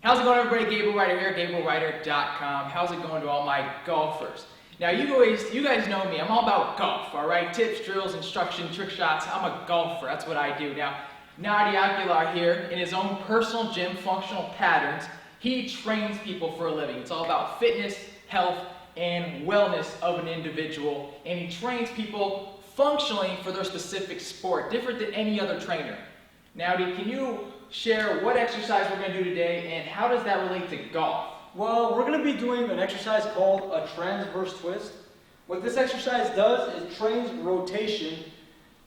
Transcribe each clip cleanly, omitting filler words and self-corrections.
How's it going, everybody? Gable Ryder here, GableRyder.com. How's it going to all my golfers? Now, you guys know me. I'm all about golf, all right? Tips, drills, instruction, trick shots. I'm a golfer. That's what I do. Now, Nadi Aguilar here, in his own personal gym, Functional Patterns, he trains people for a living. It's all about fitness, health, and wellness of an individual. And he trains people functionally for their specific sport, different than any other trainer. Nadi, can you share what exercise we're going to do today and how does that relate to golf? Well, we're going to be doing an exercise called a transverse twist. What this exercise does is trains rotation,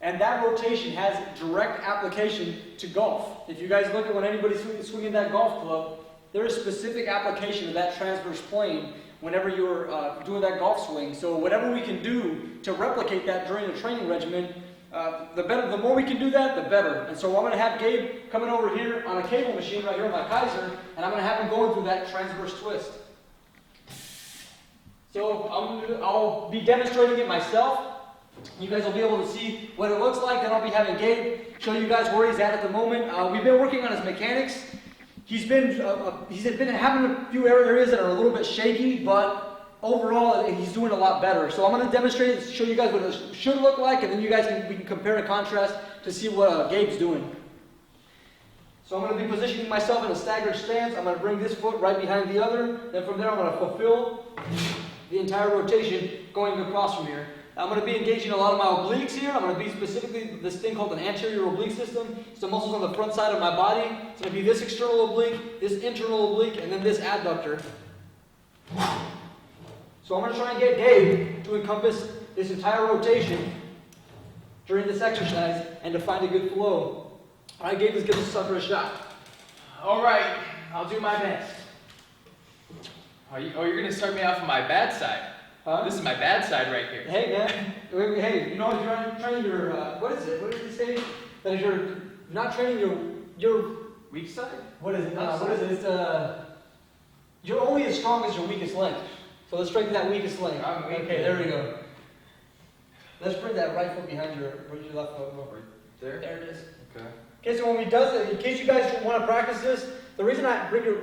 and that rotation has direct application to golf. If you guys look at when anybody's swinging that golf club, there is specific application of that transverse plane whenever you're doing that golf swing. So whatever we can do to replicate that during a training regimen, the more we can do that, the better. And so I'm going to have Gabe coming over here on a cable machine right here on my Kaiser, and I'm going to have him going through that transverse twist. So I'll be demonstrating it myself. You guys will be able to see what it looks like. Then I'll be having Gabe show you guys where he's at the moment. We've been working on his mechanics. He's been having a few areas that are a little bit shaky, but overall, he's doing a lot better. So I'm going to demonstrate it, show you guys what it should look like, and then we can compare and contrast to see what Gabe's doing. So I'm going to be positioning myself in a staggered stance. I'm going to bring this foot right behind the other. Then from there, I'm going to fulfill the entire rotation going across from here. I'm going to be engaging a lot of my obliques here. I'm going to be specifically this thing called an anterior oblique system. It's the muscles on the front side of my body. It's going to be this external oblique, this internal oblique, and then this adductor. So I'm going to try and get Gabe to encompass this entire rotation during this exercise and to find a good flow. All right, Gabe, let's give this sucker a shot. All right, I'll do my best. You're going to start me off on my bad side. Huh? This is my bad side right here. Hey, man. Hey, you know, if you're training your, what is it? What did he say? That if you're not training your Weak side? what is it? What is it? It's, you're only as strong as your weakest link. So let's strengthen that weakest link. Okay, there we go. Let's bring that right foot behind your left foot. Right there? There it is. Okay. Okay, so when we does it, in case you guys want to practice this, the reason I bring your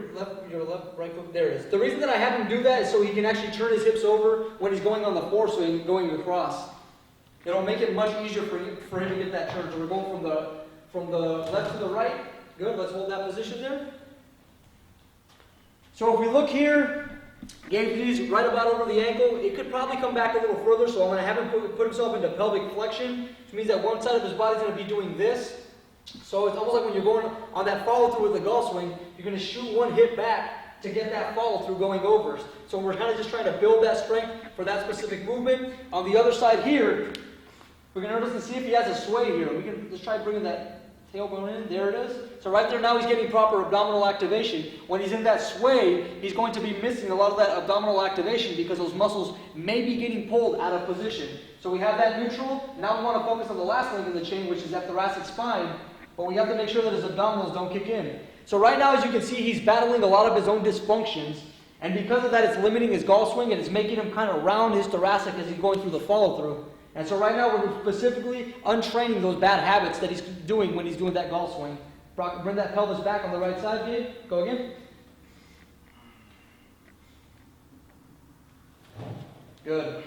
right foot, there it is. The reason that I have him do that is so he can actually turn his hips over when he's going on the foreswing, going across. It'll make it much easier for him to get that turn. So we're going from the left to the right. Good, let's hold that position there. So if we look here, Gabe's knees right about over the ankle. It could probably come back a little further, so I'm going to have him put himself into pelvic flexion, which means that one side of his body is going to be doing this. So it's almost like when you're going on that follow-through with the golf swing, you're going to shoot one hip back to get that follow-through going over. So we're kind of just trying to build that strength for that specific movement. On the other side here, we're going to notice and see if he has a sway here. We can just try bringing that tailbone in. There it is. So right there now he's getting proper abdominal activation. When he's in that sway, he's going to be missing a lot of that abdominal activation because those muscles may be getting pulled out of position. So we have that neutral. Now we want to focus on the last link in the chain, which is that thoracic spine. But we have to make sure that his abdominals don't kick in. So right now, as you can see, he's battling a lot of his own dysfunctions. And because of that, it's limiting his golf swing and it's making him kind of round his thoracic as he's going through the follow-through. And so right now, we're specifically untraining those bad habits that he's doing when he's doing that golf swing. Bring that pelvis back on the right side, Gabe. Go again. Good.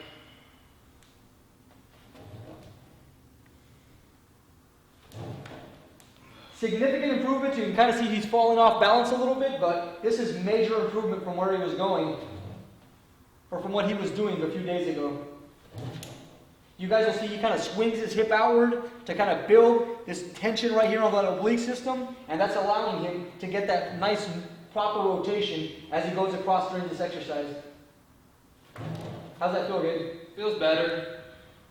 Significant improvement. You can kind of see he's falling off balance a little bit, but this is major improvement from where he was going, or from what he was doing a few days ago. You guys will see he kind of swings his hip outward to kind of build this tension right here on that oblique system, and that's allowing him to get that nice, proper rotation as he goes across during this exercise. How's that feel, Gabe? Feels better.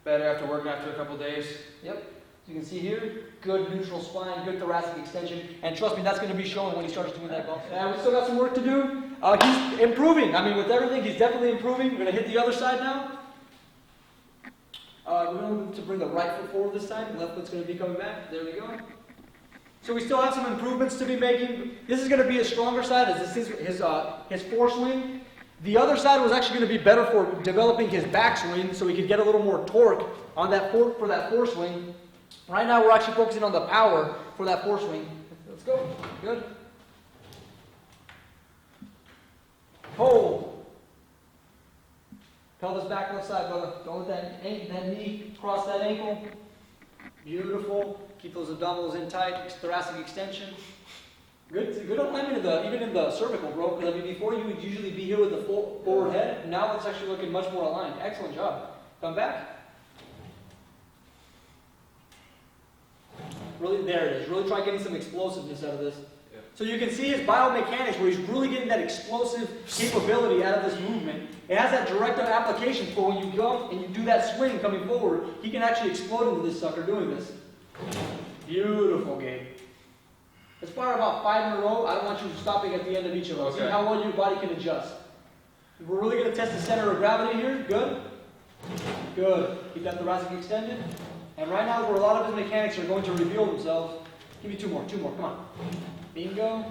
Better after working after a couple days. Yep. You can see here, good neutral spine, good thoracic extension, and trust me, that's going to be showing when he starts doing that golf. And we still got some work to do. He's improving. I mean, with everything, he's definitely improving. We're going to hit the other side now. We're going to bring the right foot forward this time. Left foot's going to be coming back. There we go. So we still have some improvements to be making. This is going to be his stronger side, as this is his foreswing. The other side was actually going to be better for developing his backswing, so he could get a little more torque on that for that foreswing. Right now, we're actually focusing on the power for that foreswing. Let's go. Good. Hold. Pelvis back left side, brother. Don't let that knee cross that ankle. Beautiful. Keep those abdominals in tight. Thoracic extension. Good alignment even in the cervical, bro. Because I mean, before you would usually be here with the forward head. Now it's actually looking much more aligned. Excellent job. Come back. Really, there it is. Really try getting some explosiveness out of this. Yeah. So you can see his biomechanics where he's really getting that explosive capability out of this movement. It has that direct application for when you go and you do that swing coming forward, he can actually explode into this sucker doing this. Beautiful, Gabe. Let's fire about 5 in a row. I don't want you stopping at the end of each of them. Okay. See how well your body can adjust. We're really going to test the center of gravity here. Good. Good. Keep that thoracic extended. And right now, where a lot of his mechanics are going to reveal themselves, give me two more, come on. Bingo.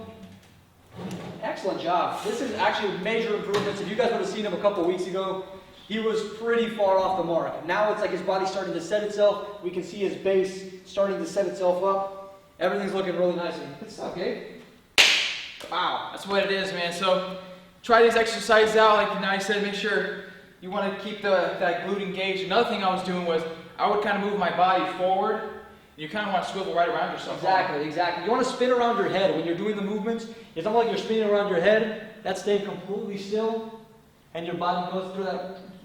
Excellent job. This is actually major improvements. If you guys would have seen him a couple weeks ago, he was pretty far off the mark. Now it's like his body's starting to set itself. We can see his base starting to set itself up. Everything's looking really nice. Good stuff, Gabe. Wow, that's what it is, man. So try these exercises out. Like I said, make sure you want to keep that glute engaged. Another thing I was doing was I would kind of move my body forward. You kind of want to swivel right around yourself. Exactly. You want to spin around your head when you're doing the movements. It's not like you're spinning around your head. That's staying completely still. And your body goes through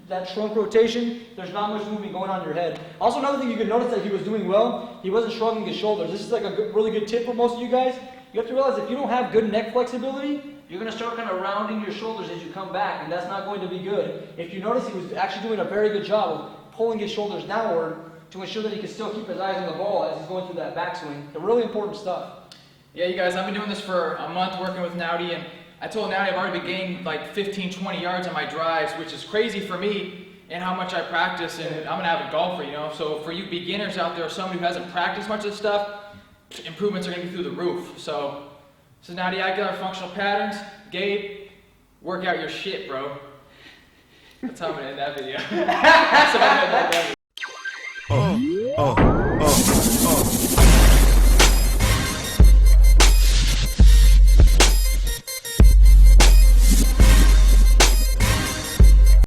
that trunk rotation. There's not much movement going on in your head. Also, another thing you can notice that he was doing well, he wasn't shrugging his shoulders. This is like a really good tip for most of you guys. You have to realize if you don't have good neck flexibility, you're going to start kind of rounding your shoulders as you come back, and that's not going to be good. If you notice, he was actually doing a very good job of pulling his shoulders downward to ensure that he can still keep his eyes on the ball as he's going through that backswing. The really important stuff. Yeah, you guys, I've been doing this for a month working with Nowdy, and I told Nowdy I've already been gaining like 15, 20 yards on my drives, which is crazy for me and how much I practice, and I'm an avid golfer, you know. So for you beginners out there or somebody who hasn't practiced much of this stuff, improvements are going to be through the roof. So Nowdy, I got our functional patterns. Gabe, work out your shit, bro. That's how I'm going to end that video. That's how I'm going to end that video.